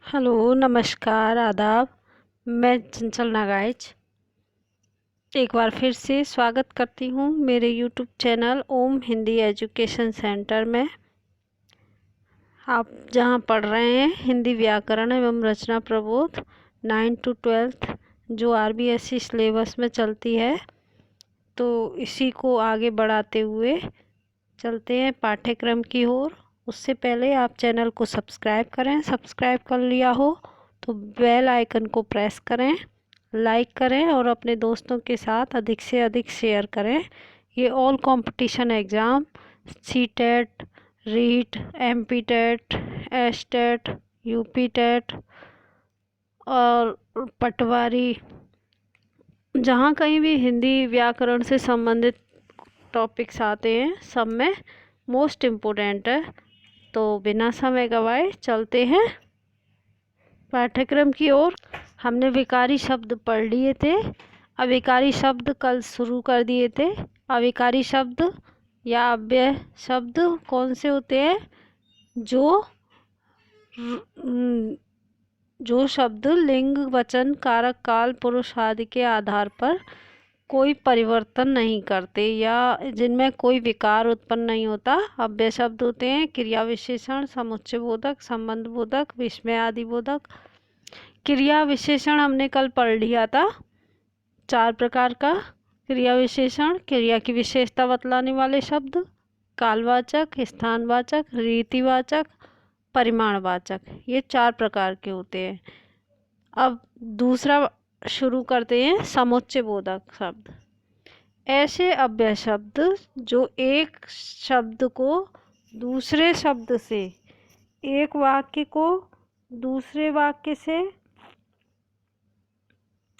Hello, नमस्कार, आदाब। मैं चंचल नागाइच एक बार फिर से स्वागत करती हूँ मेरे यूट्यूब चैनल ओम हिंदी एजुकेशन सेंटर में। आप जहाँ पढ़ रहे हैं हिंदी व्याकरण एवं रचना प्रबोध 9 to 12 जो RBSE सिलेबस में चलती है, तो इसी को आगे बढ़ाते हुए चलते हैं पाठ्यक्रम की ओर। उससे पहले आप चैनल को सब्सक्राइब करें। सब्सक्राइब कर लिया हो तो बेल आइकन को प्रेस करें, लाइक करें और अपने दोस्तों के साथ अधिक से अधिक शेयर करें। ये all competition exam CTET, REET, MP TET, STET, UP TET और पटवारी, जहाँ कहीं भी हिंदी व्याकरण से संबंधित टॉपिक्स आते हैं सब में मोस्ट इम्पोर्टेंट है। तो बिना समय गवाए चलते हैं पाठ्यक्रम की ओर। हमने विकारी शब्द पढ़ लिए थे, अविकारी शब्द कल शुरू कर दिए थे। अविकारी शब्द या अव्यय शब्द कौन से होते हैं? जो शब्द लिंग, वचन, कारक, काल, पुरुष आदि के आधार पर कोई परिवर्तन नहीं करते या जिनमें कोई विकार उत्पन्न नहीं होता, अव्यय शब्द होते हैं। क्रिया विशेषण, समुच्चय बोधक, संबंध बोधक, विस्मय आदि बोधक। क्रिया विशेषण हमने कल पढ़ लिया था, 4 प्रकार का क्रिया विशेषण। क्रिया की विशेषता बतलाने वाले शब्द, कालवाचक, स्थानवाचक, रीतिवाचक, परिमाणवाचक, ये 4 प्रकार के होते हैं। अब दूसरा शुरू करते हैं, समुच्चय बोधक शब्द। ऐसे अव्यय शब्द जो एक शब्द को दूसरे शब्द से, एक वाक्य को दूसरे वाक्य से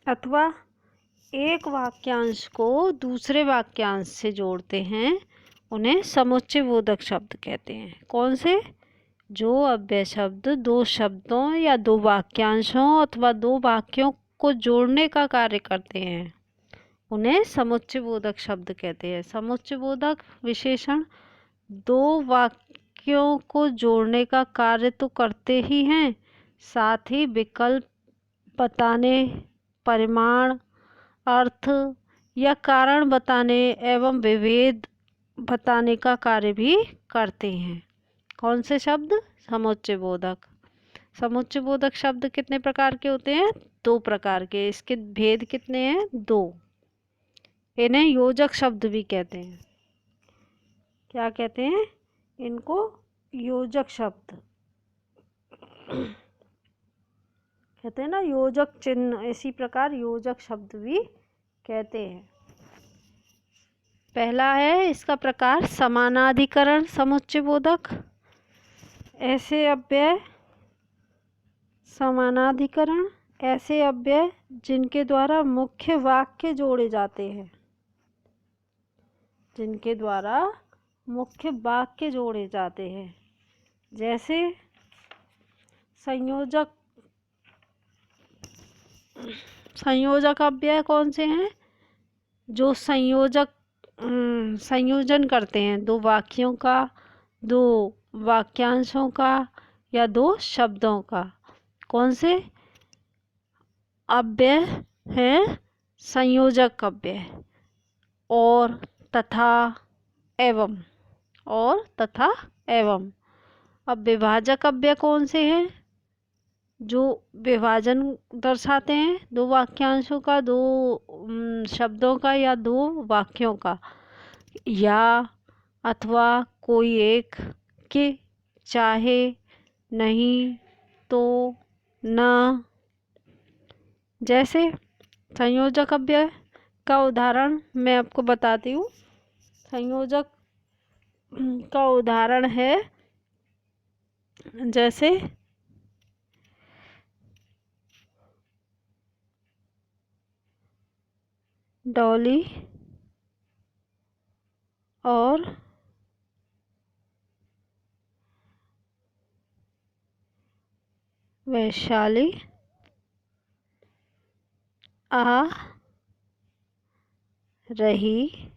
अथवा एक वाक्यांश को दूसरे वाक्यांश से जोड़ते हैं, उन्हें समुच्चय बोधक शब्द कहते हैं। कौन से? जो अव्यय शब्द दो शब्दों या दो वाक्यांशों अथवा दो वाक्यों को जोड़ने का कार्य करते हैं, उन्हें समुच्चय बोधक शब्द कहते हैं। समुच्चय बोधक विशेषण दो वाक्यों को जोड़ने का कार्य तो करते ही हैं, साथ ही विकल्प बताने, परिमाण, अर्थ या कारण बताने एवं विभेद बताने का कार्य भी करते हैं। कौन से शब्द? समुच्चय बोधक। समुच्चय बोधक शब्द कितने प्रकार के होते हैं? 2 प्रकार के। इसके भेद कितने हैं? 2। इन्हें योजक शब्द भी कहते हैं। क्या कहते हैं इनको? योजक शब्द कहते हैं ना, योजक चिन्ह, इसी प्रकार योजक शब्द भी कहते हैं। पहला है इसका प्रकार समानाधिकरण समुच्चय बोधक। ऐसे अव्यय समानाधिकरण, ऐसे अव्यय जिनके द्वारा मुख्य वाक्य जोड़े जाते हैं, जिनके द्वारा मुख्य वाक्य जोड़े जाते हैं। जैसे संयोजक। संयोजक अव्यय कौन से हैं? जो संयोजन करते हैं दो वाक्यों का, दो वाक्यांशों का या दो शब्दों का। कौन से अव्यय हैं? संयोजक अव्यय। और, तथा, एवं। और, तथा, एवं। अब विभाजक अव्यय कौन से हैं? जो विभाजन दर्शाते हैं दो वाक्यांशों का, दो शब्दों का या दो वाक्यों का। या, अथवा, कोई एक, के, चाहे, नहीं, तो, न। जैसे संयोजक अव्यय का उदाहरण मैं आपको बताती हूँ। संयोजक का उदाहरण है जैसे डॉली और वैशाली आ रही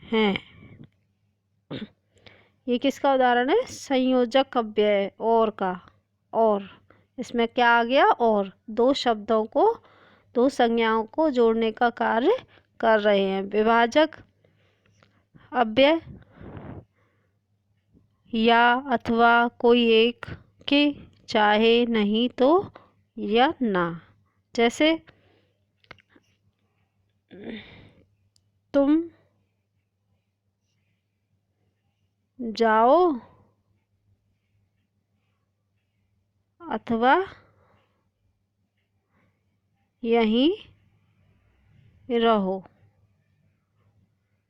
हैं। ये किसका उदाहरण है? संयोजक अव्यय और का। और इसमें क्या आ गया? और दो शब्दों को, दो संज्ञाओं को जोड़ने का कार्य कर रहे हैं। विभाजक अव्यय या अथवा कोई एक के, चाहे नहीं तो या ना। जैसे तुम जाओ अथवा यहीं रहो।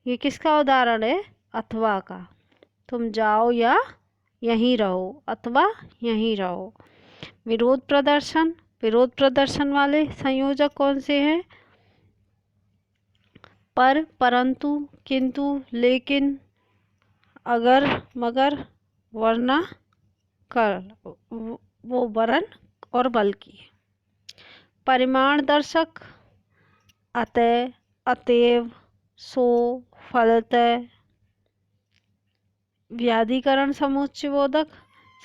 ये किसका उदाहरण है? अथवा का। तुम जाओ या यहीं रहो अथवा यहीं रहो। विरोध प्रदर्शन, विरोध प्रदर्शन वाले संयोजक कौन से हैं? पर, परंतु, किंतु, लेकिन, अगर, मगर, वरना, कर, वो वरन और बल्कि। परिमाण दर्शक अतः, अतएव, सो, फलतः। व्याधिकरण समुच्चयबोधक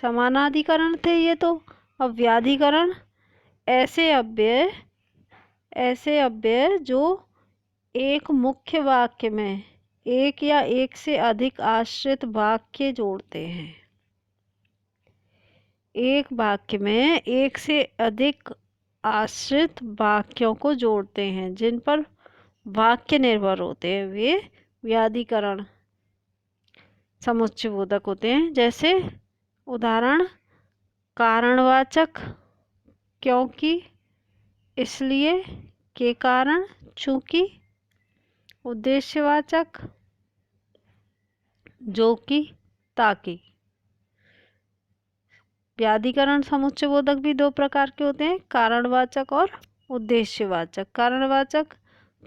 समानाधिकरण थे ये तो। अब व्याधिकरण ऐसे अव्यय जो एक मुख्य वाक्य में एक या एक से अधिक आश्रित वाक्य जोड़ते हैं। एक वाक्य में एक से अधिक आश्रित वाक्यों को जोड़ते हैं, जिन पर वाक्य निर्भर होते हैं, वे व्याधिकरण समुच्चयबोधक होते हैं। जैसे उदाहरण, कारणवाचक क्योंकि, इसलिए, के कारण, चूंकि। उद्देश्यवाचक जो कि, ताकि। व्याधिकरण समुच्चयबोधक भी दो प्रकार के होते हैं, कारणवाचक और उद्देश्यवाचक। कारणवाचक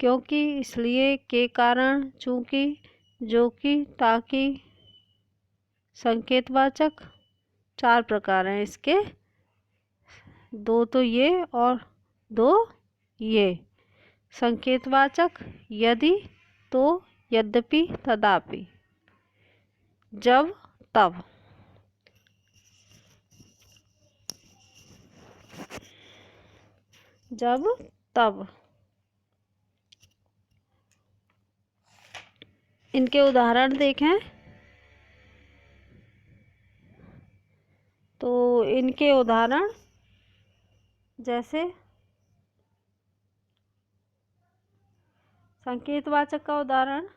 क्योंकि, इसलिए, के कारण, चूंकि, जो कि, ताकि। संकेतवाचक चार प्रकार हैं इसके, दो तो ये और दो ये। संकेतवाचक यदि, तो, यद्यपि, तथापि, जब, तब। जब, तब। इनके उदाहरण देखें तो इनके उदाहरण जैसे संकेतवाचक का उदाहरण,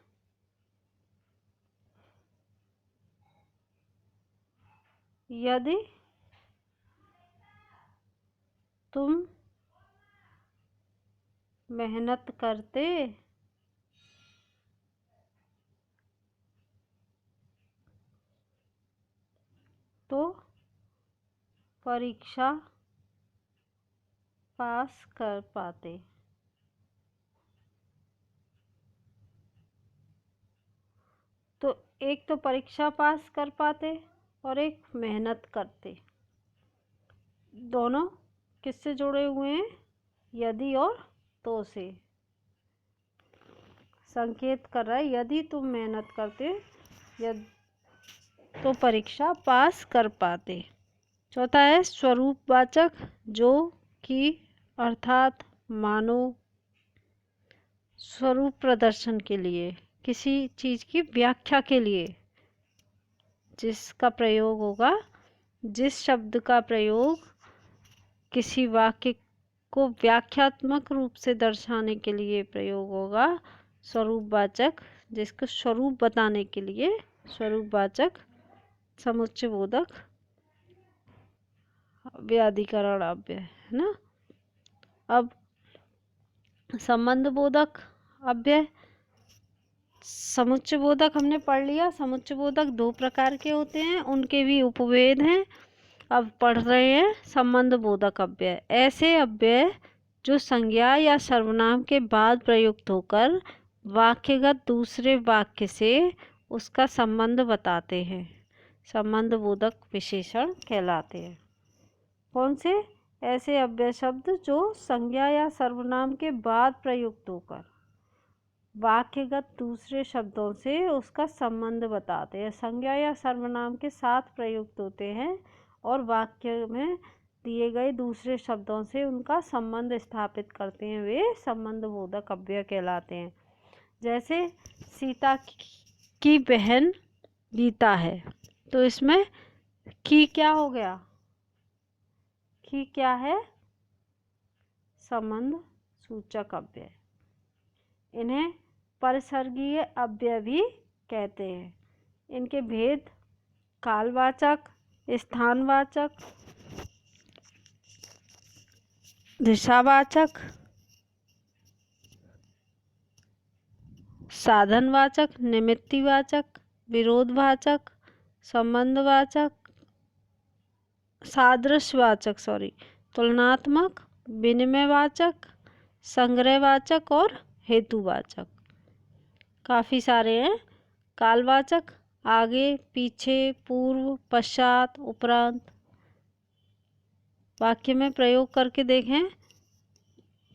यदि तुम मेहनत करते तो परीक्षा पास कर पाते। तो एक तो परीक्षा पास कर पाते और एक मेहनत करते। दोनों किससे जुड़े हुए हैं? यदि और तो से। संकेत कर रहा है यदि तुम मेहनत करते तो परीक्षा पास कर पाते। चौथा है स्वरूपवाचक जो कि, अर्थात, मानो। स्वरूप प्रदर्शन के लिए, किसी चीज़ की व्याख्या के लिए जिसका प्रयोग होगा, जिस शब्द का प्रयोग किसी वाक्य को व्याख्यात्मक रूप से दर्शाने के लिए प्रयोग होगा, स्वरूपवाचक, जिसको स्वरूप बताने के लिए स्वरूपवाचक समुच्चयबोधक व्याधिकरण अव्यय है ना। अब संबंधबोधक अव्यय। समुच्चयबोधक हमने पढ़ लिया। समुच्चयबोधक दो प्रकार के होते हैं, उनके भी उपभेद हैं। अब पढ़ रहे हैं संबंधबोधक अव्यय। ऐसे अव्यय जो संज्ञा या सर्वनाम के बाद प्रयुक्त होकर वाक्यगत दूसरे वाक्य से उसका संबंध बताते हैं, संबंधबोधक विशेषण कहलाते हैं। कौन से? ऐसे अव्यय शब्द जो संज्ञा या सर्वनाम के बाद प्रयुक्त होकर वाक्यगत दूसरे शब्दों से उसका संबंध बताते हैं। संज्ञा या सर्वनाम के साथ प्रयुक्त होते हैं और वाक्य में दिए गए दूसरे शब्दों से उनका संबंध स्थापित करते हैं, वे संबंध बोधक अव्यय कहलाते हैं। जैसे सीता की बहन गीता है, तो इसमें की क्या हो गया, की क्या है, संबंध सूचक अव्यय। इन्हें परिसर्गीय अव्यय भी कहते हैं। इनके भेद कालवाचक, स्थानवाचक, दिशावाचक, साधनवाचक, निमित्तिवाचक, विरोधवाचक, संबंधवाचक, सादृश्यवाचक तुलनात्मक, विनिमयवाचक, संग्रहवाचक और हेतुवाचक। काफ़ी सारे हैं। कालवाचक आगे पीछे, पूर्व पश्चात उपरांत। वाक्य में प्रयोग करके देखें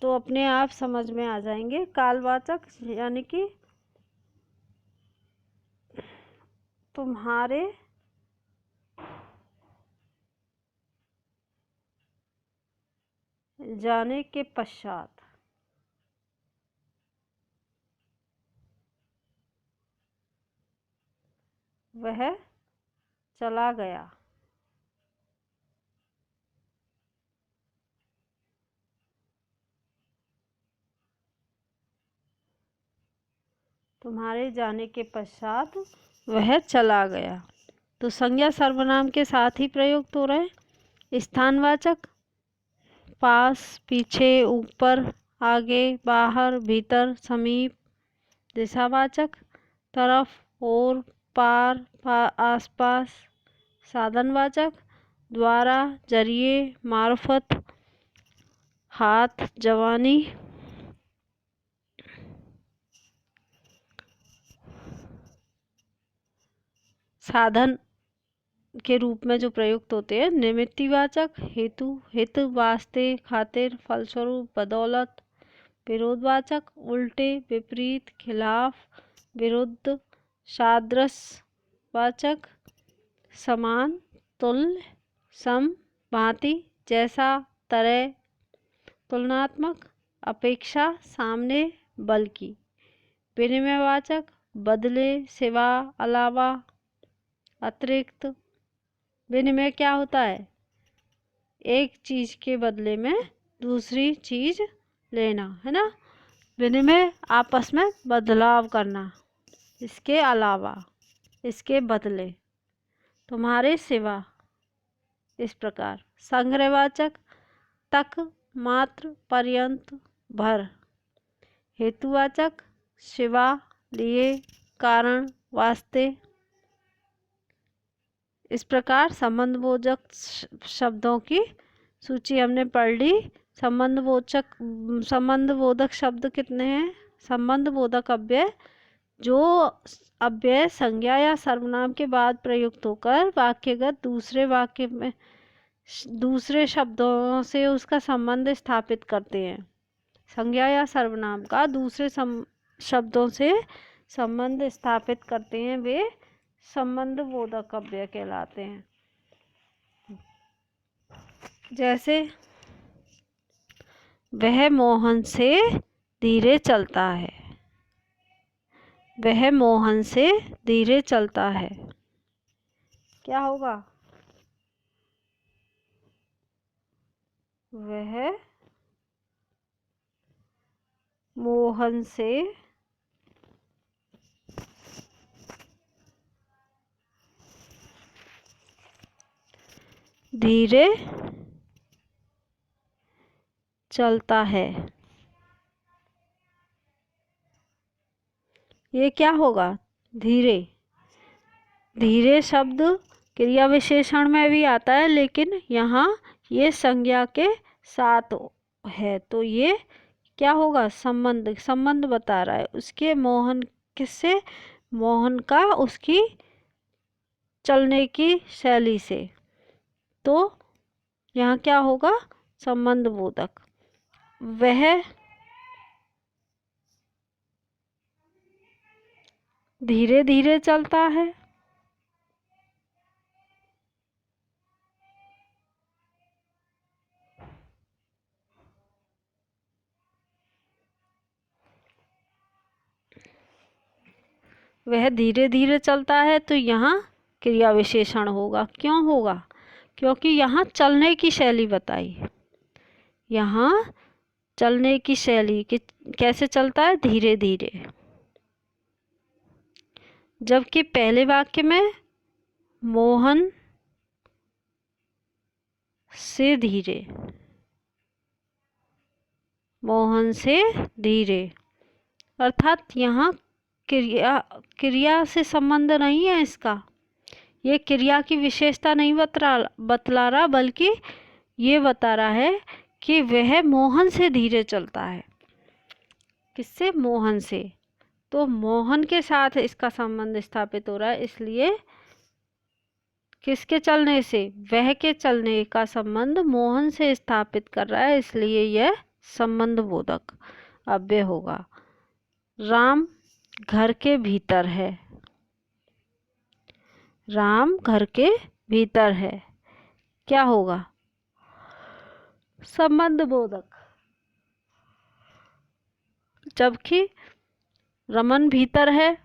तो अपने आप समझ में आ जाएंगे। कालवाचक यानी कि तुम्हारे जाने के पश्चात, वह चला गया। तुम्हारे जाने के पश्चात वह चला गया। तो संज्ञा सर्वनाम के साथ ही प्रयुक्त हो रहे। स्थानवाचक पास, पीछे, ऊपर, आगे, बाहर, भीतर, समीप। दिशावाचक तरफ, ओर, पार, आसपास। साधनवाचक द्वारा, जरिए, मार्फत, हाथ, जवानी। साधन के रूप में जो प्रयुक्त होते हैं। निमित्तिवाचक हेतु, हित, वास्ते, खातिर, फलस्वरूप, बदौलत। विरोधवाचक उल्टे, विपरीत, खिलाफ, विरुद्ध। सादृश्यवाचक समान, तुल्य, सम, भांति, जैसा, तरह। तुलनात्मक अपेक्षा, सामने, बल्कि। विनिमयवाचक बदले, सिवा, अलावा, अतिरिक्त। विनिमय क्या होता है, एक चीज के बदले में दूसरी चीज लेना, है ना। विनिमय आपस में बदलाव करना, इसके अलावा, इसके बदले, तुम्हारे सिवा, इस प्रकार। संग्रहवाचक तक, मात्र, पर्यंत, भर। हेतुवाचक सिवा, लिए, कारण, वास्ते। इस प्रकार संबंधबोधक शब्दों की सूची हमने पढ़ ली। संबंधबोधक शब्द कितने हैं। संबंधबोधक अव्यय जो अव्यय संज्ञा या सर्वनाम के बाद प्रयुक्त होकर वाक्यगत दूसरे वाक्य में दूसरे शब्दों से उसका संबंध स्थापित करते हैं। संज्ञा या सर्वनाम का दूसरे शब्दों से संबंध स्थापित करते हैं, वे संबंधबोधक अव्यय कहलाते हैं। जैसे वह मोहन से धीरे चलता है, वह मोहन से धीरे चलता है, क्या होगा, वह मोहन से धीरे चलता है। ये क्या होगा, धीरे। धीरे शब्द क्रिया विशेषण में भी आता है, लेकिन यहाँ ये संज्ञा के साथ है, तो ये क्या होगा, संबंध बता रहा है। उसके मोहन किससे, मोहन का उसकी चलने की शैली से, तो यहाँ क्या होगा, संबंध बोधक। वह धीरे धीरे चलता है, वह धीरे धीरे चलता है, तो यहाँ क्रिया विशेषण होगा। क्यों होगा? क्योंकि यहाँ चलने की शैली बताई। यहाँ चलने की शैली कि कैसे चलता है, धीरे धीरे। जबकि पहले वाक्य में मोहन से धीरे, मोहन से धीरे, अर्थात यहाँ क्रिया से संबंध नहीं है इसका। ये क्रिया की विशेषता नहीं बतला रहा, बल्कि ये बता रहा है कि वह मोहन से धीरे चलता है। किससे? मोहन से। तो मोहन के साथ इसका संबंध स्थापित हो रहा है, इसलिए किसके चलने से? वह के चलने का संबंध मोहन से स्थापित कर रहा है, इसलिए यह संबंध बोधक अव्यय होगा। राम घर के भीतर है। राम घर के भीतर है, क्या होगा? संबंध बोधक। जबकि रमन भीतर है,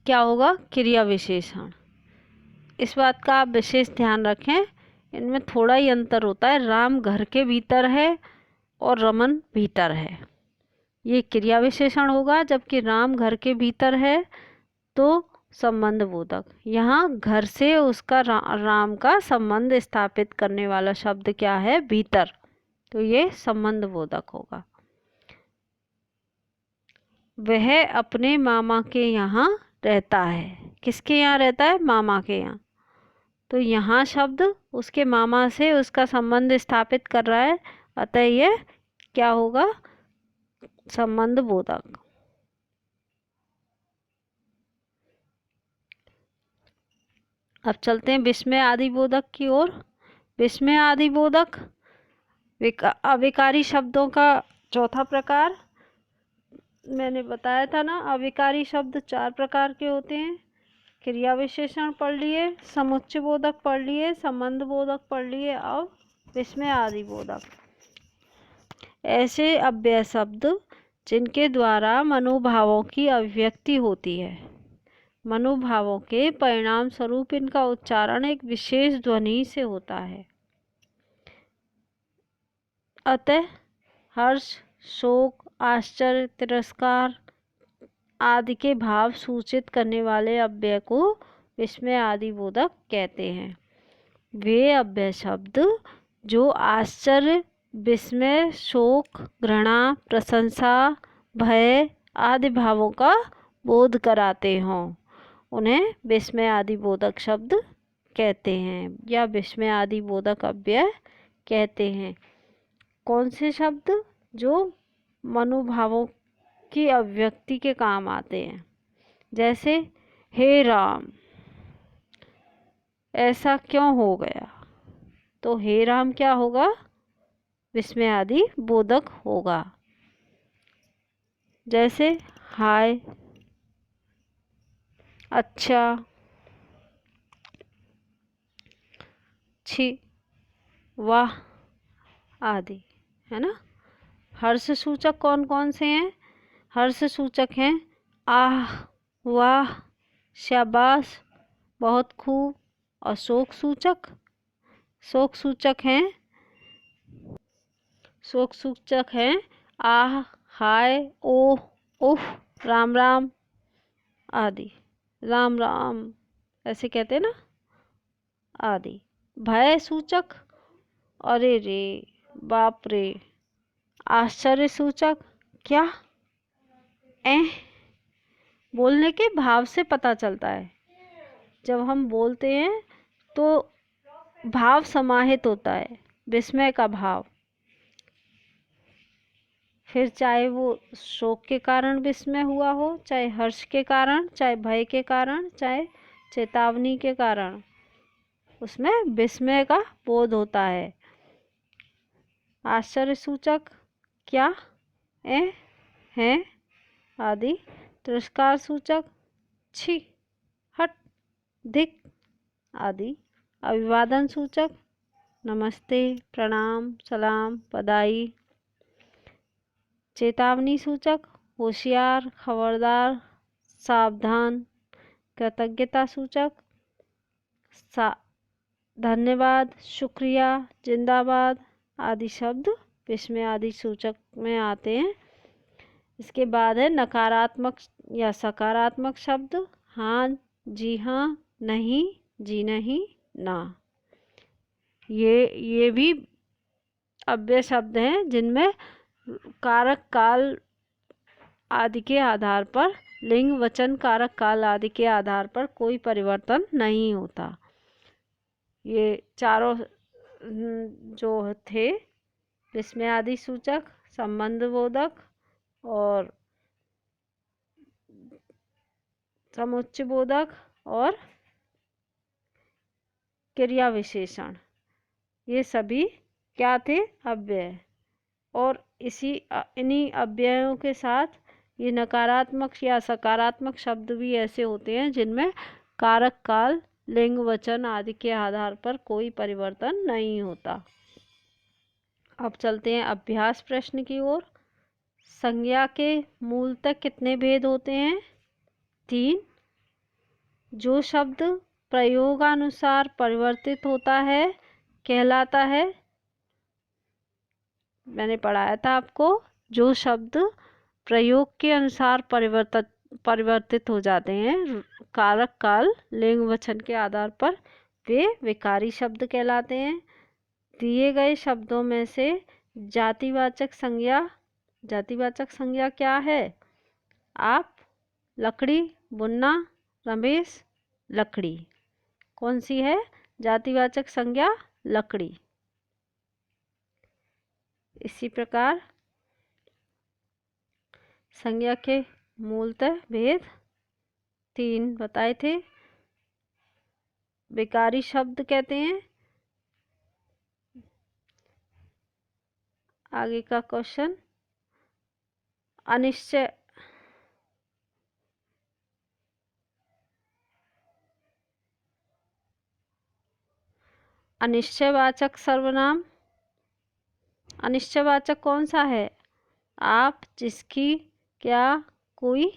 क्या होगा? क्रिया विशेषण। इस बात का आप विशेष ध्यान रखें, इनमें थोड़ा ही अंतर होता है। राम घर के भीतर है और रमन भीतर है, ये क्रिया विशेषण होगा। जबकि राम घर के भीतर है तो संबंध बोधक। यहाँ घर से उसका राम का संबंध स्थापित करने वाला शब्द क्या है? भीतर, तो ये संबंध बोधक होगा। वह अपने मामा के यहाँ रहता है। किसके यहाँ रहता है? मामा के यहाँ। तो यहाँ शब्द उसके मामा से उसका संबंध स्थापित कर रहा है, अतः यह क्या होगा? संबंध बोधक। अब चलते हैं विस्मय आदि बोधक की ओर। विस्मय आदि बोधक अविकारी शब्दों का चौथा प्रकार। मैंने बताया था ना, अविकारी शब्द 4 प्रकार के होते हैं। क्रिया विशेषण पढ़ लिए, समुच्चय बोधक पढ़ लिए, संबंध बोधक पढ़ लिए, अब विस्मय आदि बोधक। ऐसे अव्यय शब्द जिनके द्वारा मनोभावों की अभिव्यक्ति होती है। मनोभावों के परिणाम स्वरूप इनका उच्चारण एक विशेष ध्वनि से होता है। अतः हर्ष, शोक, आश्चर्य, तिरस्कार आदि के भाव सूचित करने वाले अव्यय को विस्मय आदि बोधक कहते हैं। वे अव्यय शब्द जो आश्चर्य, विस्मय, शोक, घृणा, प्रशंसा, भय आदि भावों का बोध कराते हों, उन्हें विस्मय आदि बोधक शब्द कहते हैं या विस्मय आदि बोधक अव्यय कहते हैं। कौन से शब्द? जो मनोभावों की अभिव्यक्ति के काम आते हैं। जैसे हे राम, ऐसा क्यों हो गया? तो हे राम क्या होगा? विस्मय आदि बोधक होगा। जैसे हाय, अच्छा, छी, वाह आदि, है ना। हर्ष सूचक कौन कौन से हैं? हर्ष सूचक हैं आह, वाह, शाबाश, बहुत खूब। और शोक सूचक हैं आह, हाय, ओह, उफ, राम राम आदि। राम राम ऐसे कहते हैं ना, आदि। भय सूचक अरे रे, बाप रे। आश्चर्य सूचक क्या? बोलने के भाव से पता चलता है। जब हम बोलते हैं तो भाव समाहित होता है, विस्मय का भाव। फिर चाहे वो शोक के कारण विस्मय हुआ हो, चाहे हर्ष के कारण, चाहे भय के कारण, चाहे चेतावनी के कारण, उसमें विस्मय का बोध होता है। आश्चर्य सूचक क्या? हैं आदि। तिरस्कार सूचक छी, हट, धिक आदि। अभिवादन सूचक नमस्ते, प्रणाम, सलाम, बधाई। चेतावनी सूचक होशियार, खबरदार, सावधान, कृतज्ञता सूचक, धन्यवाद, शुक्रिया, जिंदाबाद आदि शब्द विस्मय आदि सूचक में आते हैं। इसके बाद है नकारात्मक या सकारात्मक शब्द। हाँ, जी हाँ, नहीं, जी नहीं, ना। ये भी अव्यय शब्द हैं जिनमें कारक काल आदि के आधार पर, लिंग वचन कारक काल आदि के आधार पर कोई परिवर्तन नहीं होता। ये चारों जो थे विस्मय आदि सूचक, संबंध बोधक और समुच्चय बोधक और क्रिया विशेषण, ये सभी क्या थे? अव्यय। और इन्हीं अव्ययों के साथ ये नकारात्मक या सकारात्मक शब्द भी ऐसे होते हैं जिनमें कारक काल, लिंग वचन आदि के आधार पर कोई परिवर्तन नहीं होता। अब चलते हैं अभ्यास प्रश्न की ओर। संज्ञा के मूलतः कितने भेद होते हैं? 3। जो शब्द प्रयोगानुसार परिवर्तित होता है कहलाता है, मैंने पढ़ाया था आपको, जो शब्द प्रयोग के अनुसार परिवर्तित हो जाते हैं कारक काल लिंग वचन के आधार पर, वे विकारी शब्द कहलाते हैं। दिए गए शब्दों में से जातिवाचक संज्ञा क्या है? आप, लकड़ी, बुनना, रमेश, लकड़ी। कौन सी है जातिवाचक संज्ञा? लकड़ी। इसी प्रकार संज्ञा के मूलतः भेद 3 बताए थे। विकारी शब्द कहते हैं, आगे का क्वेश्चन, अनिश्चयवाचक सर्वनाम। अनिश्चयवाचक कौन सा है? आप, जिसकी, क्या, कोई,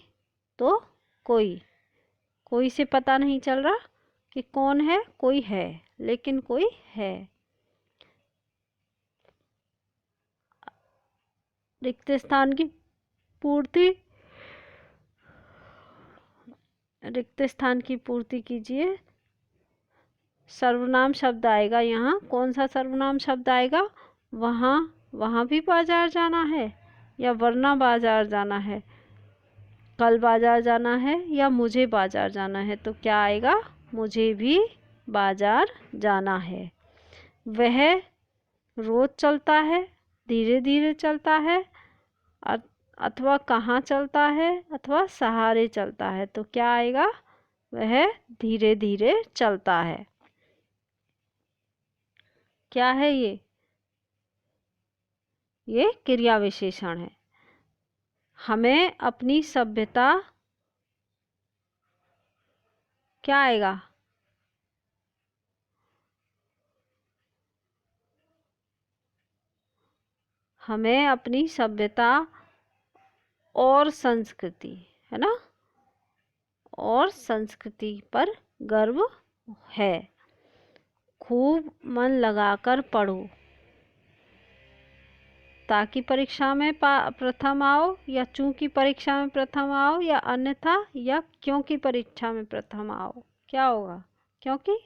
तो कोई से पता नहीं चल रहा कि कौन है, कोई है, लेकिन कोई है। रिक्त स्थान की पूर्ति कीजिए। सर्वनाम शब्द आएगा यहाँ। कौन सा सर्वनाम शब्द आएगा? वहाँ भी बाजार जाना है या वरना बाजार जाना है, कल बाजार जाना है या मुझे बाजार जाना है, तो क्या आएगा? मुझे भी बाजार जाना है। वह रोज चलता है, धीरे धीरे चलता है, अथवा कहाँ चलता है, अथवा सहारे चलता है, तो क्या आएगा? वह धीरे धीरे चलता है। क्या है ये क्रिया विशेषण है। हमें अपनी सभ्यता, क्या आएगा? हमें अपनी सभ्यता और संस्कृति, है ना, और संस्कृति पर गर्व है। खूब मन लगाकर पढ़ो ताकि परीक्षा में प्रथम आओ, या चूंकि परीक्षा में प्रथम आओ, या अन्यथा, या क्योंकि परीक्षा में प्रथम आओ। क्या होगा? क्योंकि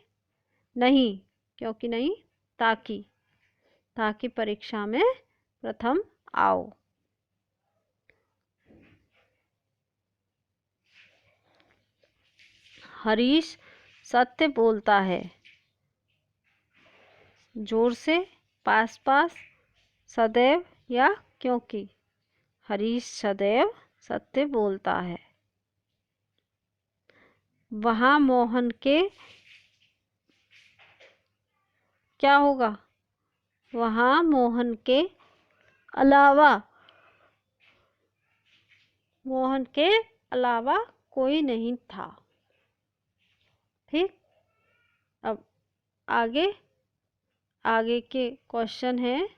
नहीं, ताकि परीक्षा में प्रथम आओ। हरीश सत्य बोलता है। जोर से, पास, सदैव या क्योंकि? हरीश सदैव सत्य बोलता है। वहाँ मोहन के, क्या होगा? वहाँ मोहन के अलावा कोई नहीं था। ठीक। अब आगे के क्वेश्चन हैं,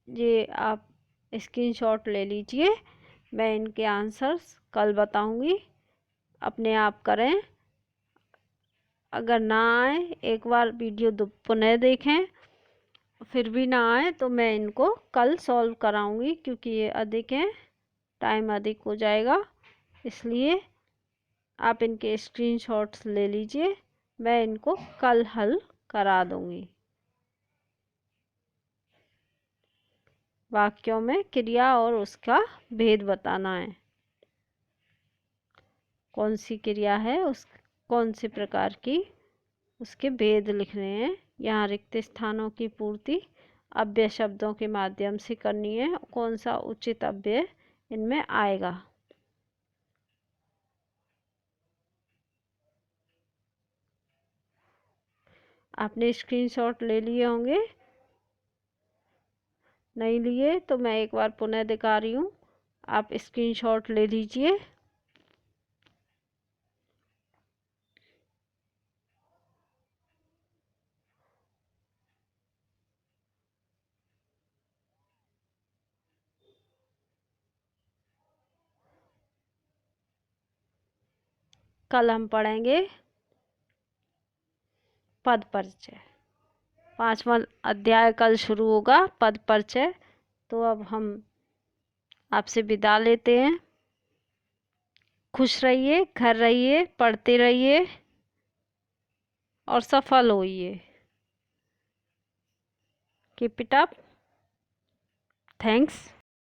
ये आप स्क्रीनशॉट ले लीजिए। मैं इनके आंसर्स कल बताऊंगी। अपने आप करें। अगर ना आए, एक बार वीडियो पुनः देखें, फिर भी ना आए तो मैं इनको कल सॉल्व कराऊंगी, क्योंकि ये अधिक हैं, टाइम अधिक हो जाएगा। इसलिए आप इनके स्क्रीनशॉट्स ले लीजिए, मैं इनको कल हल करा दूंगी। वाक्यों में क्रिया और उसका भेद बताना है, कौन सी क्रिया है, उस कौन से प्रकार की, उसके भेद लिखने हैं। यहाँ रिक्त स्थानों की पूर्ति अव्यय शब्दों के माध्यम से करनी है, कौन सा उचित अव्यय इनमें आएगा। आपने स्क्रीनशॉट ले लिए होंगे, नहीं लिए तो मैं एक बार पुनः दिखा रही हूँ, आप स्क्रीनशॉट ले लीजिए। कल हम पढ़ेंगे पद परिचय। 5वां अध्याय कल शुरू होगा, पद परिचय। तो अब हम आपसे विदा लेते हैं। खुश रहिए, घर रहिए, पढ़ते रहिए और सफल होइए। Keep it up. थैंक्स।